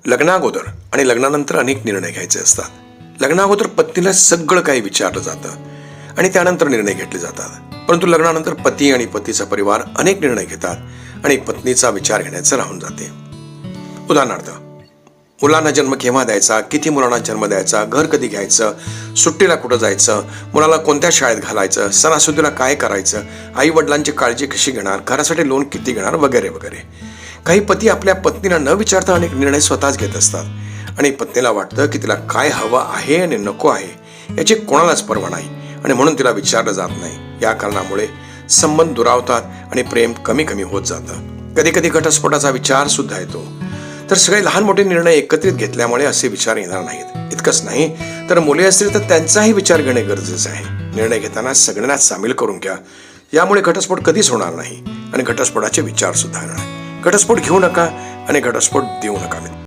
लग्नाअगोदर आणि लग्नानंतर अनेक निर्णय घ्यायचे असतात. लग्नाअगोदर पत्नीला सगळं काही विचारलं जातं आणि त्यानंतर निर्णय घेतले जातात. परंतु लग्नानंतर पती आणि पतीचा परिवार अनेक निर्णय घेतात आणि पत्नीचा विचार घेण्याचं राहून जाते. उदाहरणार्थ, मुलांना जन्म केव्हा द्यायचा, किती मुलांना जन्म द्यायचा, घर कधी घ्यायचं, सुट्टीला कुठं जायचं, मुलाला कोणत्या शाळेत घालायचं, सणासुदीला काय करायचं, आई वडिलांची काळजी कशी घेणार, घरासाठी लोन किती घेणार, वगैरे वगैरे. काही पती आपल्या पत्नीला न विचारता अनेक निर्णय स्वतःच घेत असतात आणि पत्नीला वाटतं की तिला काय हवं आहे आणि नको आहे याची कोणालाच पर्वा नाही आणि म्हणून तिला विचारलं जात नाही. या कारणामुळे संबंध दुरावतात आणि प्रेम कमी कमी होत जातं. कधी कधी घटस्फोटाचा विचार सुद्धा येतो. तर सगळे लहान मोठे निर्णय एकत्रित घेतल्यामुळे असे विचार येणार नाहीत. इतकंच नाही तर मुले असतील तर त्यांचाही विचार घेणे गरजेचे आहे. निर्णय घेताना सगळ्यांना सामील करून घ्या. यामुळे घटस्फोट कधीच होणार नाही आणि घटस्फोटाचे विचार सुद्धा येणार नाही. घटस्फोट घेऊ नका आणि घटस्फोट देऊ नका.